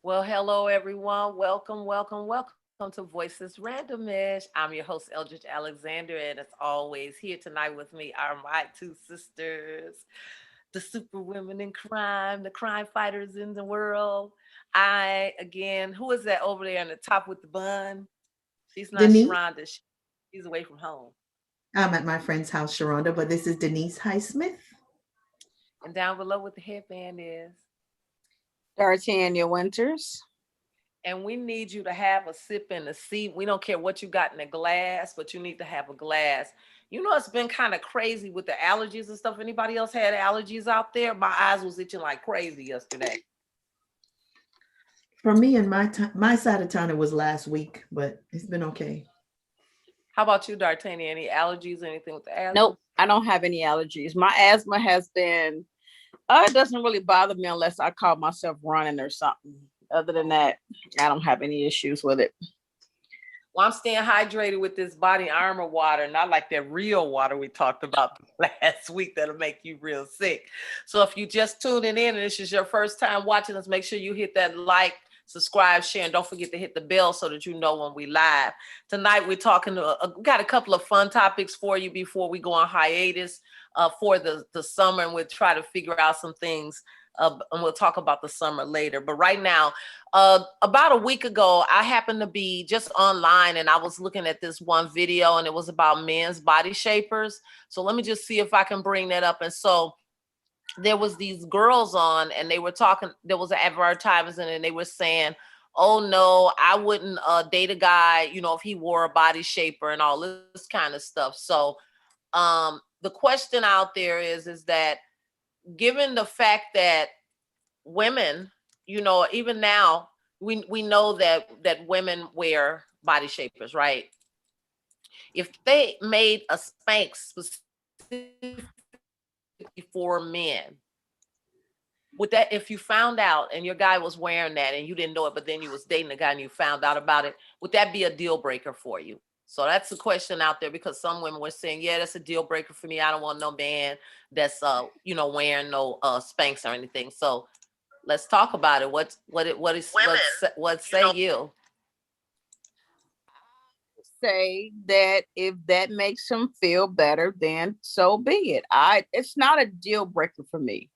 Well, hello everyone. Welcome, welcome, welcome to Voices Randomish. I'm your host, Eldridge Alexander, and as always, here tonight with me are my two sisters, the super women in crime, the crime fighters in the world. Who is that over there on the top with the bun? She's not Denise. Sharonda. She's away from home. I'm at my friend's house, Sharonda, but this is Denise Highsmith. And down below with the headband is. D'Artagnan Winters. And we need you to have a sip in the seat. We don't care what you got in the glass, but you need to have a glass. You know, it's been kind of crazy with the allergies and stuff. Anybody else had allergies out there? My eyes was itching like crazy yesterday. For me and my side of town, it was last week, but it's been okay. How about you, D'Artagnan? Any allergies, anything with the asthma? Nope, I don't have any allergies. My asthma has been, it doesn't really bother me unless I call myself running or something. Other than that, I don't have any issues with it. Well, I'm staying hydrated with this body armor water, not like that real water we talked about last week that'll make you real sick. So if you just tuning in and this is your first time watching us, make sure you hit that like, subscribe, share, and don't forget to hit the bell so that you know when we live. Tonight we're talking we got a couple of fun topics for you before we go on hiatus for the summer, and we'll try to figure out some things. And we'll talk about the summer later. But right now, about a week ago, I happened to be just online and I was looking at this one video and it was about men's body shapers. So let me just see if I can bring that up. And so there was these girls on and they were talking, there was an advertisement and they were saying, oh no, I wouldn't date a guy, you know, if he wore a body shaper and all this kind of stuff. So the question out there is that given the fact that women, you know, even now we know that women wear body shapers, right? If they made a Spanx specifically for men, would that, if you found out and your guy was wearing that and you didn't know it, but then you was dating a guy and you found out about it, would that be a deal breaker for you? So that's the question out there because some women were saying, yeah, that's a deal breaker for me. I don't want no man that's wearing no Spanx or anything. So let's talk about it. What say you? Say that if that makes him feel better, then so be it. It's not a deal breaker for me.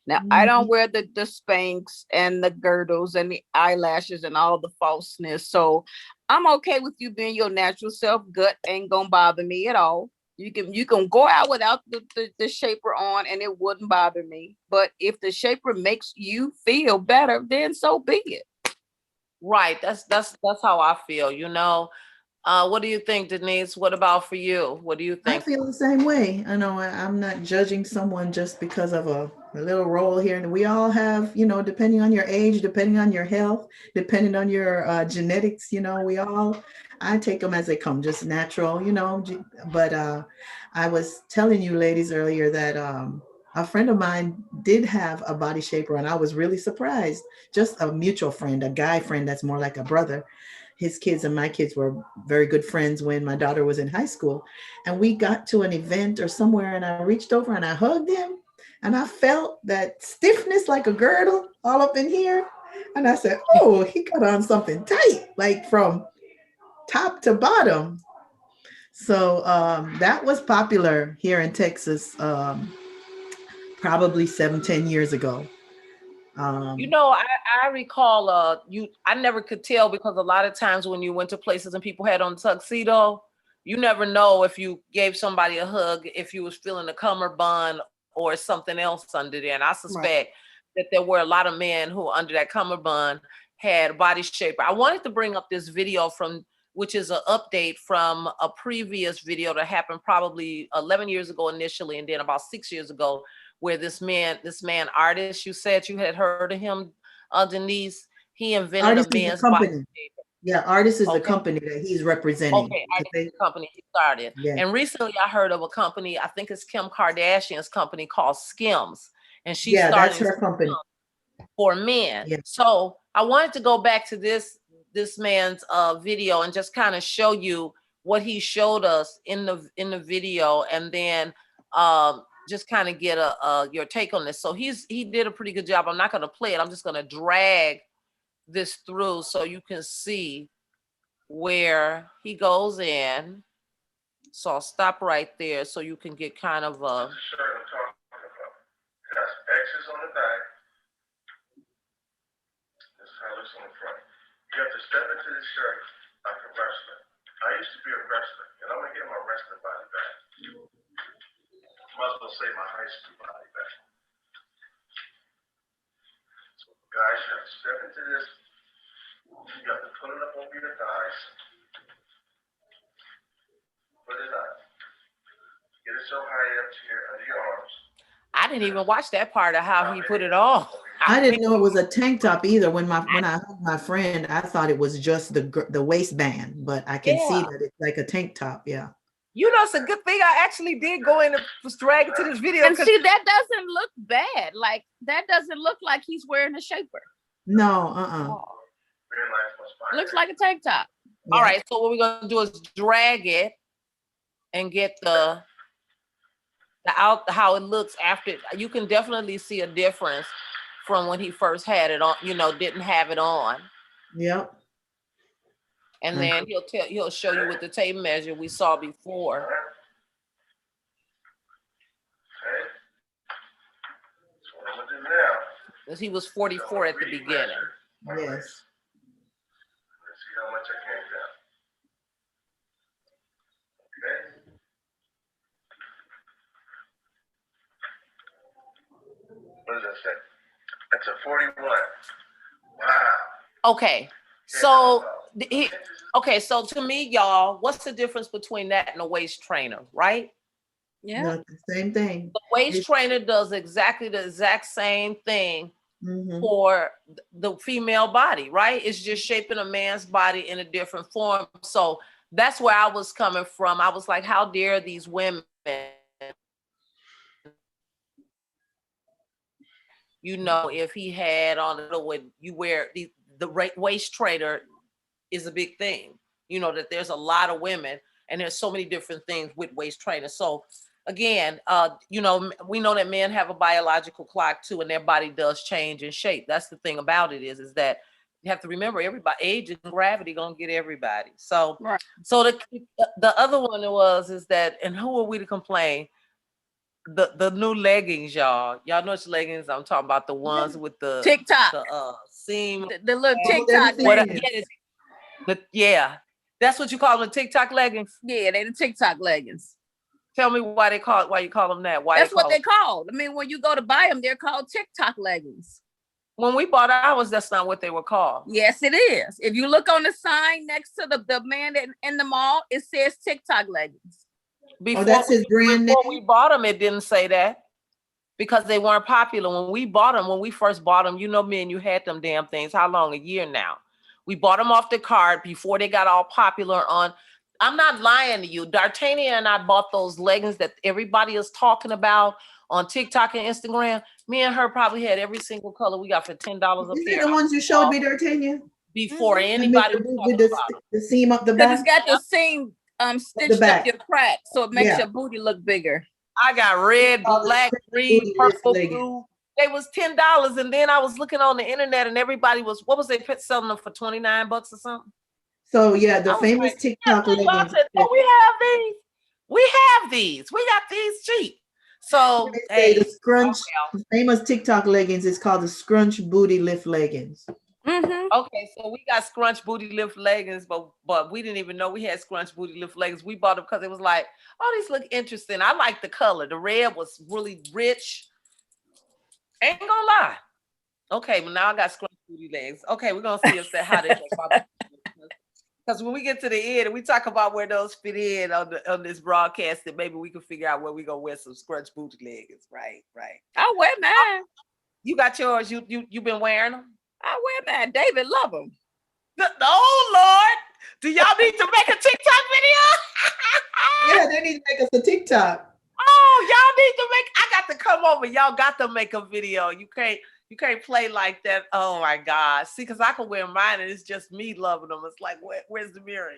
Now I don't Mhm. wear the Spanx and the girdles and the eyelashes and all the falseness. So I'm okay with you being your natural self. Gut ain't gonna bother me at all. You can go out without the shaper on and it wouldn't bother me. But if the shaper makes you feel better, then so be it. Right. That's how I feel, you know. What do you think, Denise? What about for you? What do you I think? feel the same way. I know I'm not judging someone just because of a little role here. And we all have, depending on your age, depending on your health, depending on your genetics, I take them as they come, just natural, But I was telling you ladies earlier that a friend of mine did have a body shaper and I was really surprised. Just a mutual friend, a guy friend that's more like a brother. His kids and my kids were very good friends when my daughter was in high school. And we got to an event or somewhere and I reached over and I hugged him and I felt that stiffness like a girdle all up in here. And I said, oh, he got on something tight, like from top to bottom. So that was popular here in Texas, probably 7, 10 years ago. You Um, know, I recall I never could tell because a lot of times when you went to places and people had on tuxedo, you never know if you gave somebody a hug if you was feeling a cummerbund or something else under there. And I suspect Right. that there were a lot of men who under that cummerbund had a body shaper. I wanted to bring up this video from which is an update from a previous video that happened probably 11 years ago initially and then about 6 years ago where this man artist, you said you had heard of him, Denise. He invented a Artist is the men's body company. shaper. Yeah, artist is the Okay. company that he's representing. Okay, 'Cause artist is the company he started. yeah, And recently I heard of a company, I think it's Kim Kardashian's company called Skims. And she's yeah, that's starting her company. Skims for men. Yeah. So I wanted to go back to this man's video and just kind of show you what he showed us in the video, and then just kind of get your take on this. So he did a pretty good job. I'm not going to play it. I'm just going to drag this through so you can see where he goes in. So I'll stop right there so you can get kind of a. That's the shirt I'm talking about. It has X's on the back. This is how it looks on the front. You have to step into this shirt like a wrestler. I used to be a wrestler, and I'm gonna get my wrestling body back. Might as well say my high school body back. So guys, you have to step into this. You have to put it up over your thighs. Put it up. Get it so high up to your under your arms. I didn't even watch that part of how he put it on. I didn't know it was a tank top either. When I heard my friend, I thought it was just the waistband, but I can see that it's like a tank top. Yeah. You know, it's a good thing I actually did go in and drag it to this video. And see, that doesn't look bad. Like, that doesn't look like he's wearing a shaper. No, Looks like a tank top. Yeah. All right, so what we're gonna do is drag it and get the out how it looks after. You can definitely see a difference from when he first had it on, you know, didn't have it on. Yep. And then he'll show you with the tape measure we saw before. Okay. That's what I'm gonna do now. Because he was 44 at the beginning. Yes. Let's see how much I came down. Okay. What does that say? That's a 41. Wow. Okay, so so to me, y'all, what's the difference between that and a waist trainer, right? Yeah. No, the same thing. The waist trainer does exactly the exact same thing Mhm. for the female body, right? It's just shaping a man's body in a different form. So that's where I was coming from. I was like, how dare these women, you know, if he had on it, when you wear the waist trainer is a big thing, you know, that there's a lot of women and there's so many different things with waist trainers. So again, you know, we know that men have a biological clock too, and their body does change in shape. That's the thing about it is that you have to remember everybody, age and gravity gonna get everybody. So, Right. so the other one is that, and who are we to complain? The new leggings, y'all know which leggings I'm talking about, the ones with the TikTok. the seam, The little Oh, TikTok they're leggings. yeah, that's what you call them, TikTok leggings. Yeah, they the TikTok leggings. Tell me why you call them that. That's what they're called. I mean, when you go to buy them, they're called TikTok leggings. When we bought ours, that's not what they were called. Yes, it is. If you look on the sign next to the man in the mall, it says TikTok leggings. Before, that's his brand before name? we bought them, it didn't say that because they weren't popular. When we bought them, when we first bought them, you know, me and you had them damn things. How long? A year now. We bought them off the cart before they got all popular on. I'm not lying to you. D'Artagnan and I bought those leggings that everybody is talking about on TikTok and Instagram. Me and her probably had every single color we got for $10 a Is pair. it the ones you showed me, D'Artagnan? Before Mhm. anybody was with talking about it. the seam up the Because back? it's got the seam stitched back. up your crack, so it makes Yeah. your booty look bigger. I got red, called the black, Scrunch green, Booty Lift purple, leggings. blue. They was $10, and then I was looking on the internet, and everybody was, what was they selling them for, $29 or something? So yeah, the I was famous like, TikTok yeah, I leggings. said, oh, we have these. We have these. We got these cheap. So They say hey, the scrunch, oh, the famous TikTok leggings is called the Scrunch Booty Lift leggings. Mm-hmm. okay, so we got scrunch booty lift leggings, but we didn't even know we had scrunch booty lift leggings. We bought them because it was like, oh, these look interesting. I like the color. The red was really rich. Ain't gonna lie. Okay, well now I got scrunch booty legs. Okay, we're gonna see if that how they look. Because when we get to the end and we talk about where those fit in on this broadcast, then maybe we can figure out where we gonna wear some scrunch booty leggings. Right. I wear mine. You got yours. You been wearing them? I wear mine. David love them. Oh Lord, do y'all need to make a TikTok video? Yeah, they need to make us a TikTok. Oh, y'all need to make. I got to come over. Y'all got to make a video. You can't play like that. Oh my God. See, because I can wear mine and it's just me loving them. It's like, where's the mirror?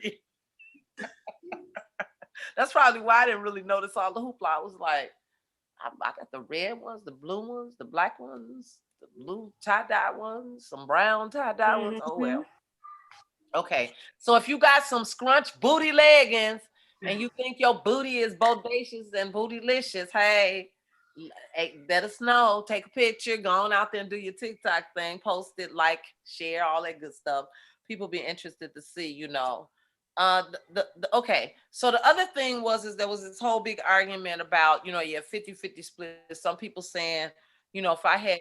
That's probably why I didn't really notice all the hoopla. I was like, I got the red ones, the blue ones, the black ones, the blue tie-dye ones, some brown tie-dye ones. Oh well. Okay, so if you got some scrunch booty leggings and you think your booty is bodacious and bootylicious, hey, let us know. Take a picture, go on out there and do your TikTok thing, post it, like, share, all that good stuff. People be interested to see, you know. Okay, so the other thing was is there was this whole big argument about, you know, yeah, 50-50 split. Some people saying, you know, if I had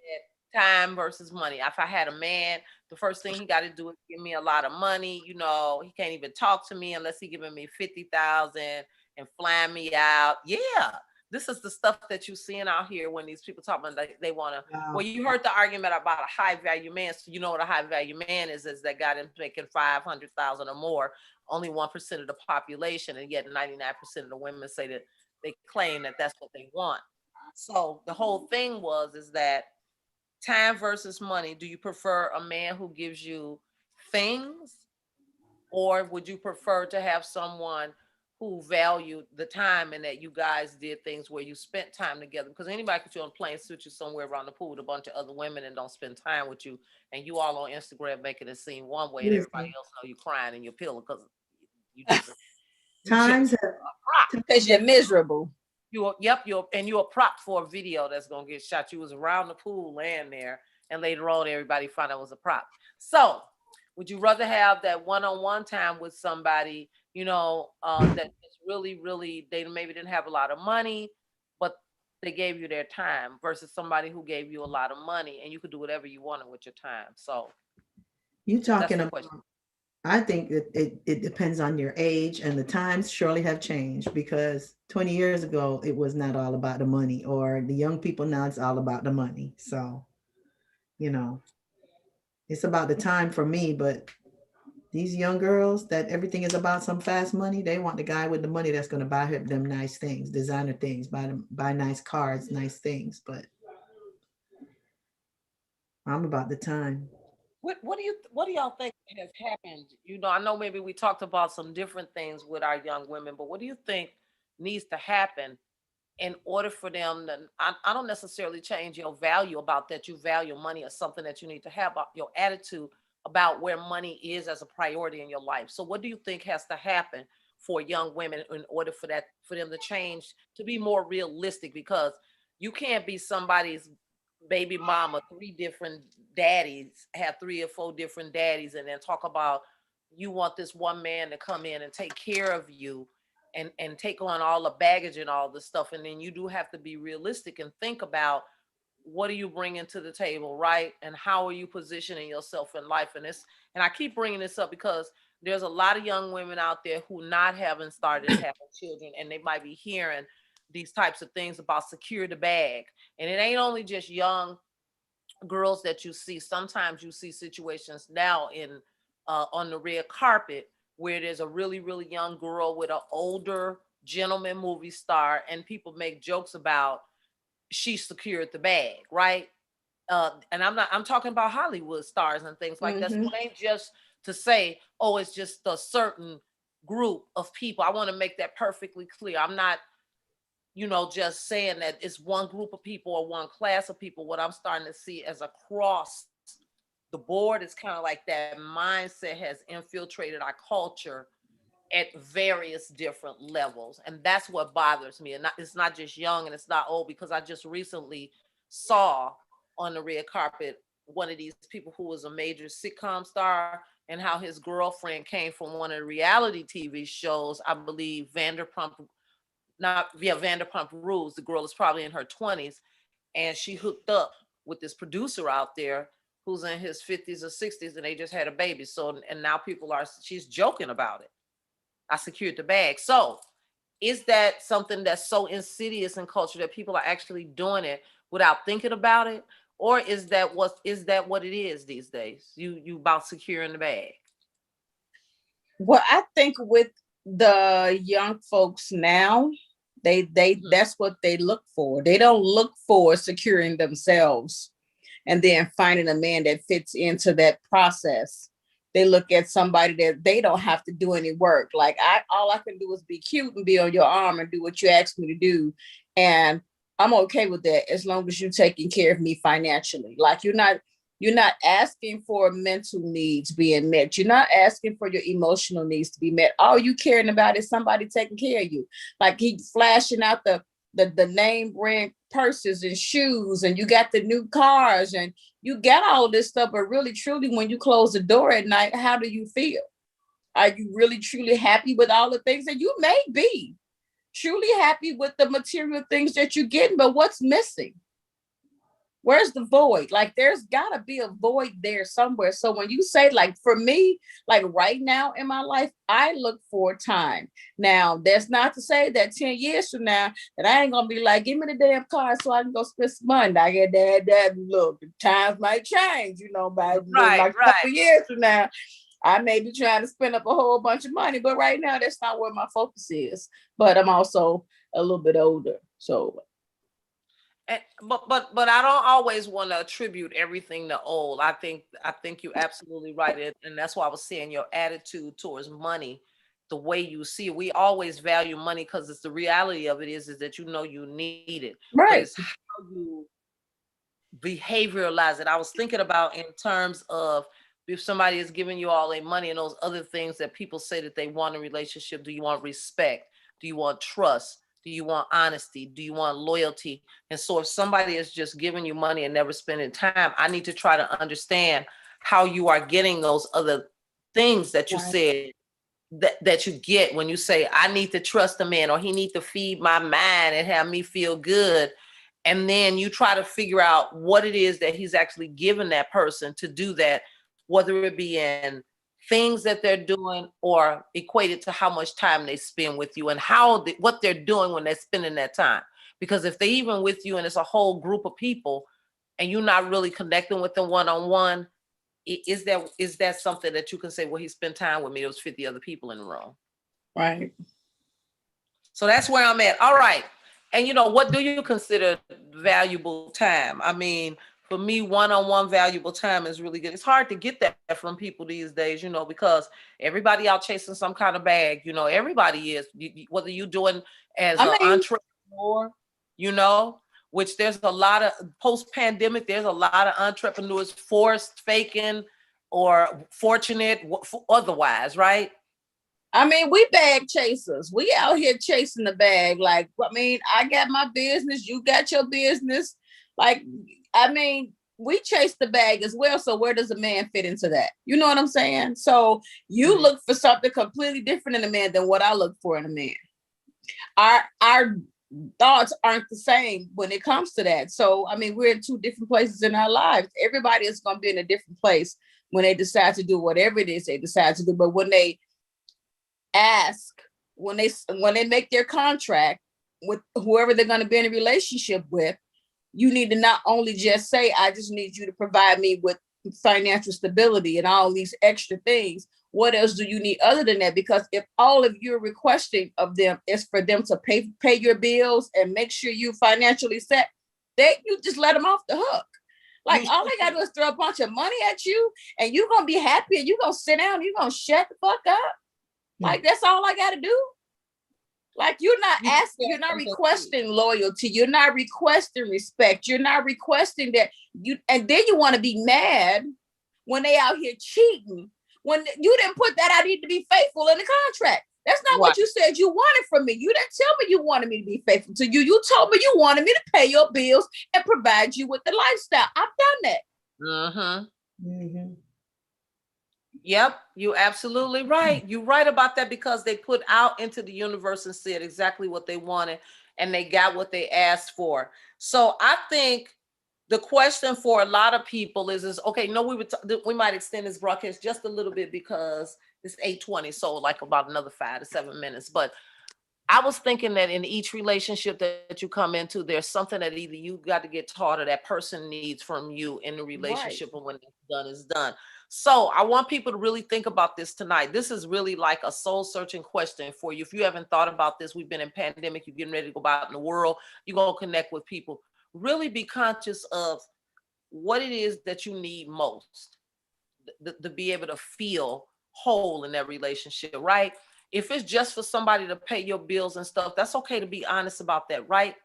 time versus money, if I had a man, the first thing he got to do is give me a lot of money. You know, he can't even talk to me unless he giving me 50,000 and flying me out. Yeah, this is the stuff that you're seeing out here when these people talk about they want to. Well, you heard the argument about a high value man. So you know what a high value man is that got him making 500,000 or more. Only 1% of the population, and yet 99% of the women say that they claim that that's what they want. So the whole thing is that time versus money. Do you prefer a man who gives you things, or would you prefer to have someone who valued the time and that you guys did things where you spent time together? Because anybody could you on a plane, suit you somewhere around the pool with a bunch of other women and don't spend time with you, and you all on Instagram making it seem one way, and everybody else know you crying in your pillow because you just Times have Because you're miserable. you're a prop for a video that's gonna get shot. You was around the pool laying there, and later on everybody found out it was a prop. So would you rather have that one-on-one time with somebody, you know, that is really they maybe didn't have a lot of money, but they gave you their time, versus somebody who gave you a lot of money and you could do whatever you wanted with your time? So you that's talking the about, question. I think it depends on your age, and the times surely have changed, because 20 years ago it was not all about the money, or the young people now it's all about the money. So, you know, it's about the time for me, but these young girls that everything is about some fast money, they want the guy with the money that's going to buy them nice things, designer things, buy nice cars, nice things. But I'm about the time. What do y'all think has happened? You know, I know maybe we talked about some different things with our young women, but what do you think needs to happen in order for them to, I don't necessarily change your value about that you value money or something that you need to have, your attitude about where money is as a priority in your life. So what do you think has to happen for young women in order for them to change, to be more realistic? Because you can't be somebody's baby mama, three different daddies, have three or four different daddies, and then talk about you want this one man to come in and take care of you and take on all the baggage and all the stuff. And then you do have to be realistic and think about what are you bringing to the table, right? And how are you positioning yourself in life? And I keep bringing this up because there's a lot of young women out there who not having started having children, and they might be hearing these types of things about secure the bag. And it ain't only just young girls that you see. Sometimes you see situations now in on the red carpet where there's a really young girl with an older gentleman movie star, and people make jokes about she secured the bag, right? And I'm talking about Hollywood stars and things like that. So it ain't just to say, oh, it's just a certain group of people. I want to make that perfectly clear. I'm not, you know, just saying that it's one group of people or one class of people. What I'm starting to see as across the board is kind of like that mindset has infiltrated our culture at various different levels. And that's what bothers me. And it's not just young and it's not old, because I just recently saw on the red carpet one of these people who was a major sitcom star, and how his girlfriend came from one of the reality TV shows, I believe Vanderpump Rules. The girl is probably in her 20s, and she hooked up with this producer out there who's in his 50s or 60s, and they just had a baby. So, and now she's joking about it. I secured the bag. So is that something that's so insidious in culture that people are actually doing it without thinking about it? Or is that what it is these days? You about securing the bag. Well, I think with the young folks now, that's what they look for. They don't look for securing themselves and then finding a man that fits into that process. They look at somebody that they don't have to do any work. Like all I can do is be cute and be on your arm and do what you ask me to do. And I'm okay with that as long as you're taking care of me financially. Like you're not asking for mental needs being met. You're not asking for your emotional needs to be met. All you caring about is somebody taking care of you. Like he flashing out the name brand purses and shoes, and you got the new cars, and you got all this stuff. But really, truly, when you close the door at night, how do you feel? Are you really truly happy with all the things that you may be? Truly happy with the material things that you're getting, but what's missing? Where's the void? Like there's gotta be a void there somewhere. So when you say, like, for me, like right now in my life, I look for time. Now, that's not to say that 10 years from now that I ain't gonna be like, give me the damn car so I can go spend some money. I get that look, the times might change, by Right, like a right. couple years from now. I may be trying to spend up a whole bunch of money, but right now that's not where my focus is. But I'm also a little bit older. So But I don't always want to attribute everything to old. I think you're absolutely right, and that's why I was saying your attitude towards money, the way you see it. We always value money because it's the reality of it is that you need it, but right. it's how you behavioralize it. I was thinking about in terms of if somebody is giving you all their money and those other things that people say that they want in a relationship. Do you want respect? Do you want trust? Do you want honesty? Do you want loyalty? And so if somebody is just giving you money and never spending time, I need to try to understand how you are getting those other things that you Right. said that you get when you say, I need to trust a man, or he need to feed my mind and have me feel good. And then you try to figure out what it is that he's actually given that person to do that, whether it be in things that they're doing or equated to how much time they spend with you and what they're doing when they're spending that time. Because if they even with you and it's a whole group of people and you're not really connecting with them one-on-one, is that something that you can say, well, he spent time with me, there was 50 other people in the room? Right. So that's where I'm at. All right. And what do you consider valuable time? I mean, for me, one-on-one valuable time is really good. It's hard to get that from people these days, because everybody out chasing some kind of bag. Everybody is, whether you're doing as I an mean, entrepreneur, you know, which there's a lot of post-pandemic, there's a lot of entrepreneurs forced, faking, or fortunate, otherwise, right? we bag chasers. We out here chasing the bag. Like, I got my business, you got your business. Like, we chase the bag as well. So where does a man fit into that? You know what I'm saying? So you look for something completely different in a man than what I look for in a man. Our thoughts aren't the same when it comes to that. So we're in two different places in our lives. Everybody is going to be in a different place when they decide to do whatever it is they decide to do. But when they ask, when they make their contract with whoever they're going to be in a relationship with, you need to not only just say, I just need you to provide me with financial stability and all these extra things. What else do you need other than that? Because if all of you're requesting of them is for them to pay your bills and make sure you financially set, you just let them off the hook. Like, all they gotta do is throw a bunch of money at you and you're gonna be happy and you're gonna sit down and you're gonna shut the fuck up. Like, that's all I gotta do. Like, you're not asking, you're not requesting loyalty, you're not requesting respect, you're not requesting that and then you want to be mad when they out here cheating. When you didn't put that I need to be faithful in the contract. That's not what you said you wanted from me. You didn't tell me you wanted me to be faithful to you. You told me you wanted me to pay your bills and provide you with the lifestyle. I've done that. Mm-hmm. Yep, you're absolutely right. You're right about that, because they put out into the universe and said exactly what they wanted and they got what they asked for. So I think the question for a lot of people is okay, no, we might extend this broadcast just a little bit because it's 8:20, so like about another 5 to 7 minutes. But I was thinking that in each relationship that you come into, there's something that either you got to get taught or that person needs from you in the relationship, and when it's done, it's done. So I want people to really think about this tonight. This is really like a soul searching question for you. If you haven't thought about this, we've been in pandemic, you're getting ready to go out in the world, you're going to connect with people. Really be conscious of what it is that you need most to be able to feel whole in that relationship, right? If it's just for somebody to pay your bills and stuff, that's okay to be honest about that, right?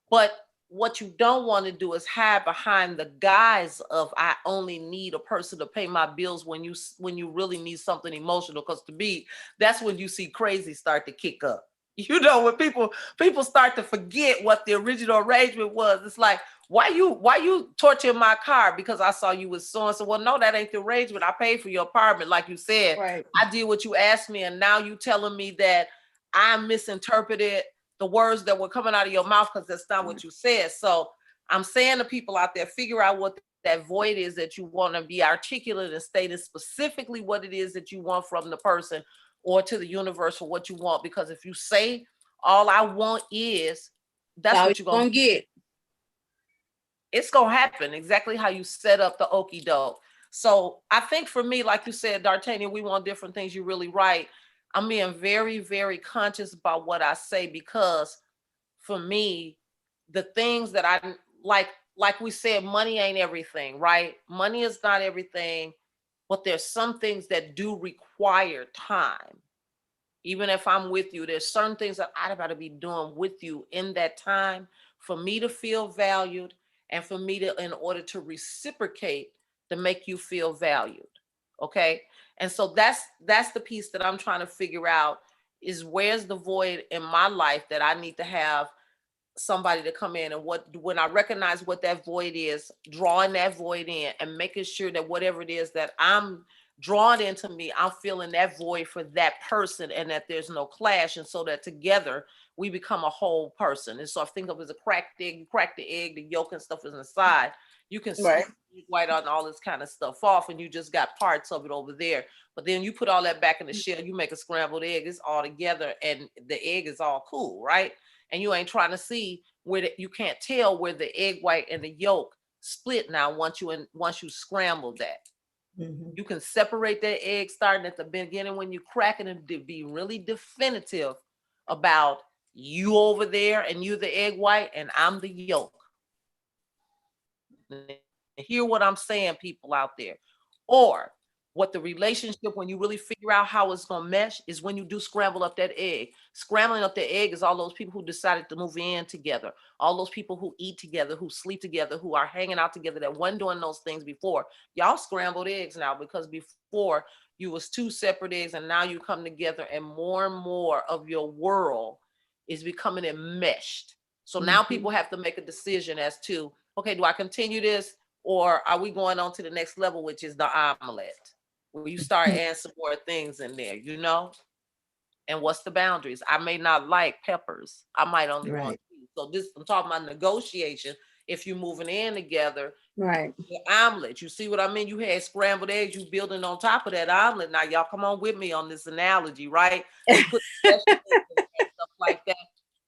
But what you don't want to do is hide behind the guise of I only need a person to pay my bills when you really need something emotional. Because to me, that's when you see crazy start to kick up. You know, when people start to forget what the original arrangement was. It's like, why you torturing my car because I saw you with so and so? Well, no, that ain't the arrangement. I paid for your apartment, like you said. Right. I did what you asked me, and now you telling me that I misinterpreted the words that were coming out of your mouth because that's not what you said. So I'm saying to people out there, figure out what that void is that you want to be articulate and stating specifically what it is that you want from the person or to the universe for what you want. Because if you say all I want is, that's what you're gonna get. It's gonna happen exactly how you set up the okey doke. So I think for me, like you said, D'Artagnan, we want different things. You're really right. I'm being very, very conscious about what I say because for me, the things that I like we said, money ain't everything, right? Money is not everything, but there's some things that do require time. Even if I'm with you, there's certain things that I gotta be doing with you in that time for me to feel valued and for me to, in order to reciprocate, to make you feel valued. Okay. And so that's the piece that I'm trying to figure out is where's the void in my life that I need to have somebody to come in, and when I recognize what that void is, drawing that void in and making sure that whatever it is that I'm drawn into me, I'm feeling that void for that person and that there's no clash. And so that together we become a whole person. And so I think of it as a cracked egg, you crack the egg, the yolk and stuff is inside. You can Right. white on all this kind of stuff off and you just got parts of it over there. But then you put all that back in the shell, you make a scrambled egg, it's all together and the egg is all cool, right? And you ain't trying to see where you can't tell where the egg white and the yolk split now once you scramble that. Mhm. You can separate that egg starting at the beginning when you crack it and be really definitive about you over there and you the egg white and I'm the yolk. Hear what I'm saying, people out there. Or what the relationship, when you really figure out how it's gonna mesh, is when you do scramble up that egg. Scrambling up the egg is all those people who decided to move in together, all those people who eat together, who sleep together, who are hanging out together that wasn't doing those things before. Y'all scrambled eggs now because before you was two separate eggs and now you come together and more of your world is becoming enmeshed. So now people have to make a decision as to, okay, do I continue this or are we going on to the next level, which is the omelet, where you start adding some more things in there, you know? And what's the boundaries? I may not like peppers. I might only want Right. cheese. So this, I'm talking about negotiation. If you're moving in together, Right. the omelet, you see what I mean? You had scrambled eggs, you building on top of that omelet. Now y'all come on with me on this analogy, right? You put vegetables in there, stuff like that.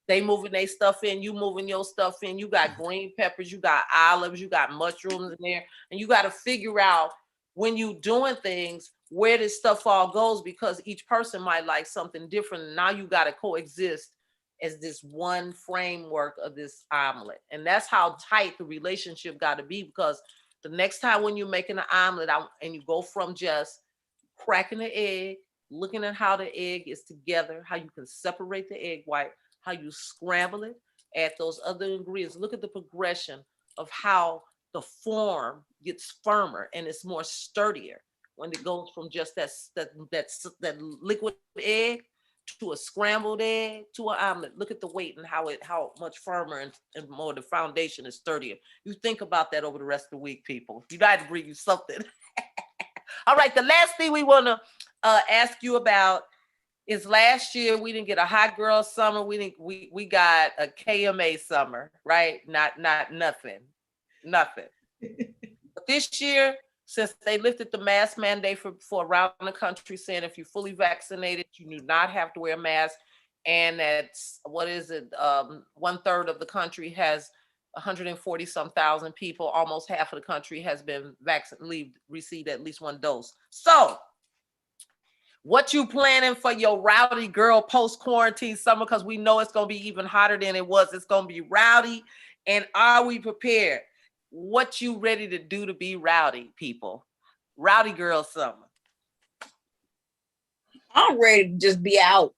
They moving their stuff in, you moving your stuff in. You got green peppers, you got olives, you got mushrooms in there, and you got to figure out when you doing things where this stuff all goes because each person might like something different. And now you got to coexist as this one framework of this omelet, and that's how tight the relationship got to be. Because the next time when you're making an omelet and you go from just cracking the egg, looking at how the egg is together, how you can separate the egg white, how you scramble it, add those other ingredients. Look at the progression of how the form gets firmer and it's more sturdier when it goes from just that liquid egg to a scrambled egg to an omelet. Look at the weight and how much firmer and more the foundation is sturdier. You think about that over the rest of the week, people. You got to bring you something. All right, the last thing we want to ask you about is last year we didn't get a hot girl summer. We got a KMA summer, right? Not nothing. But this year, since they lifted the mask mandate for around the country, saying if you're fully vaccinated, you do not have to wear a mask, and that's what is it? 1/3 of the country has 140 some thousand people. Almost half of the country has been vaccinated, received at least one dose. So what you planning for your rowdy girl post-quarantine summer? Because we know it's going to be even hotter than it was. It's going to be rowdy. And are we prepared? What you ready to do to be rowdy, people? Rowdy girl summer. I'm ready to just be out.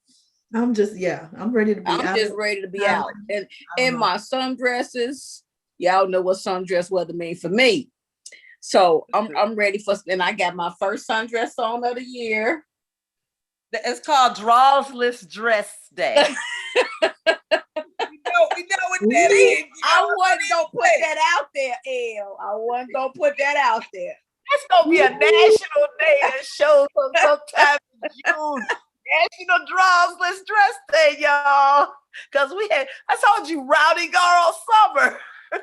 I'm just, yeah, I'm ready to be I'm out. just ready to be I out. And don't in know. my sundresses, y'all know what sundress weather mean for me. So I'm ready for, and I got my first sundress on of the year. It's called Drawsless Dress Day. we know what that is. I wasn't gonna put that out there, Elle. I wasn't gonna put that out there. It's gonna be a national day that shows up sometime in June. National Drawsless Dress Day, y'all. Cause I told you, rowdy girl summer.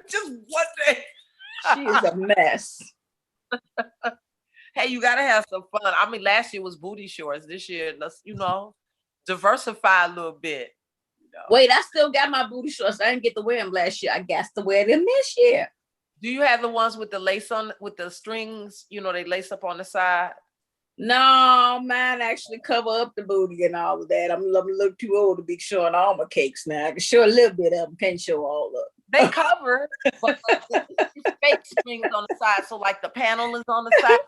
Just one day. She is a mess. Hey, you gotta have some fun. I mean, last year was booty shorts. This year, let's diversify a little bit. Wait, I still got my booty shorts. I didn't get to wear them last year. I got to wear them this year. Do you have the ones with the lace on, with the strings? They lace up on the side. No, mine actually cover up the booty and all of that. I'm a little too old to be showing all my cakes now. I can show a little bit of them, can't show all of them. They cover, but it's fake strings on the side. So like the panel is on the side,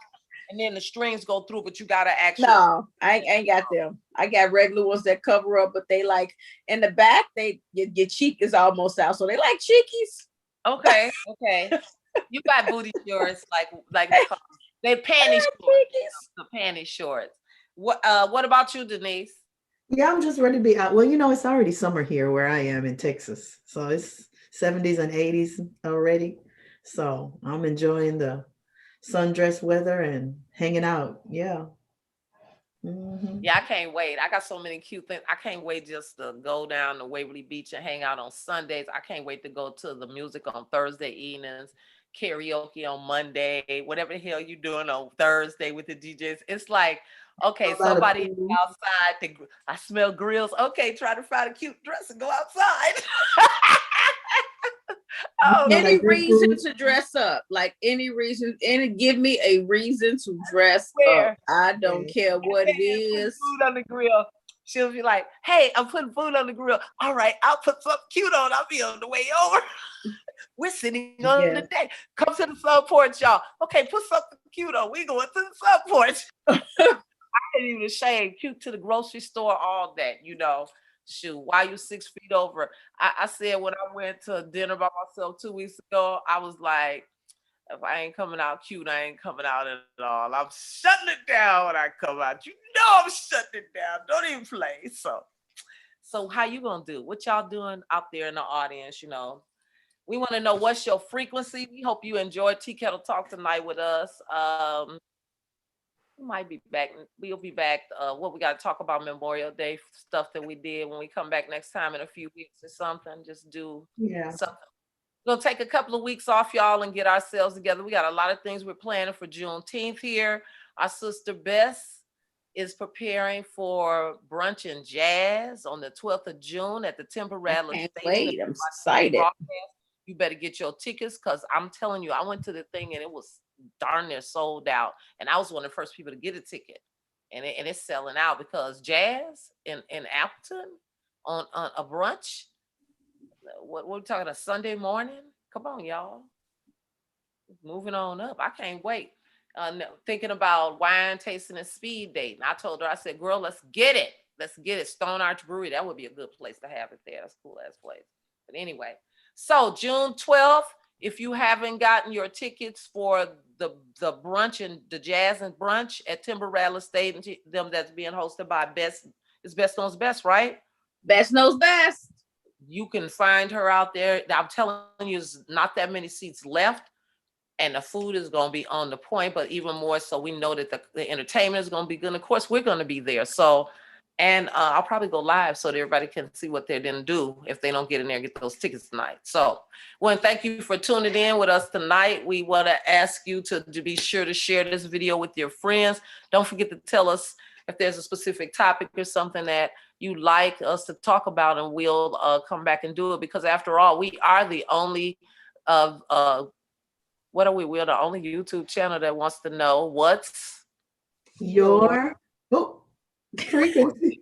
and then the strings go through, but you gotta actually. No, I ain't got them. I got regular ones that cover up, but they like in the back, your cheek is almost out, so they like cheekies. Okay. You got booty shorts like they panty shorts. The panty shorts. What about you, Denise? Yeah, I'm just ready to be out. Well, it's already summer here where I am in Texas. So it's 70s and 80s already. So I'm enjoying the sundress weather and hanging out. Yeah. Mm-hmm. Yeah, I can't wait. I got so many cute things. I can't wait just to go down to Waverly Beach and hang out on Sundays. I can't wait to go to the music on Thursday evenings, karaoke on Monday, whatever the hell you doing on Thursday with the DJs. It's like, okay, somebody outside. I smell grills. Okay, try to find a cute dress and go outside. Any reason to dress up, like any reason, give me a reason to dress up. I don't care what it is. Food on the grill. She'll be like, hey, I'm putting food on the grill. All right, I'll put something cute on. I'll be on the way over. We're sitting on the deck. Come to the sun porch, y'all. Okay, put something cute on. We going to the sun porch. I ain't even ashamed. Cute to the grocery store, all that, Shoot, why you 6 feet over? I said when I went to dinner by myself 2 weeks ago, I was like, if I ain't coming out cute, I ain't coming out at all. I'm shutting it down when I come out. I'm shutting it down. Don't even play. So how you gonna do? What y'all doing out there in the audience? We want to know what's your frequency. We hope you enjoyed TeaKettle Talk tonight with us. We might be back. We'll be back. What we got to talk about Memorial Day stuff that we did when we come back next time in a few weeks or something. Just do something. We're gonna take a couple of weeks off, y'all, and get ourselves together. We got a lot of things we're planning for Juneteenth here. Our sister Bess is preparing for brunch and jazz on the 12th of June at the Timber-Rattler Station. Wait, I'm excited. You better get your tickets because I'm telling you, I went to the thing and it was darn near sold out. And I was one of the first people to get a ticket. And it's selling out because jazz in Appleton on a brunch. What we're talking a Sunday morning? Come on, y'all. Moving on up. I can't wait. Thinking about wine tasting and speed date. And I told her, I said, girl, let's get it. Let's get it. Stone Arch Brewery. That would be a good place to have it there. That's a cool ass place. But anyway, so June 12th, if you haven't gotten your tickets for the brunch and the jazz and brunch at Timber-Rattler State, them that's being hosted by Best, it's Best Knows Best, right? Best Knows Best. You can find her out there. I'm telling you, there's not that many seats left. And the food is going to be on the point, but even more so, we know that the entertainment is going to be good. And of course, we're going to be there. So, and I'll probably go live so that everybody can see what they're going to do if they don't get in there and get those tickets tonight. So, well, thank you for tuning in with us tonight. We want to ask you to be sure to share this video with your friends. Don't forget to tell us if there's a specific topic or something that you like us to talk about, and we'll come back and do it. Because after all, we are the only what are we? We're the only YouTube channel that wants to know what's your frequency.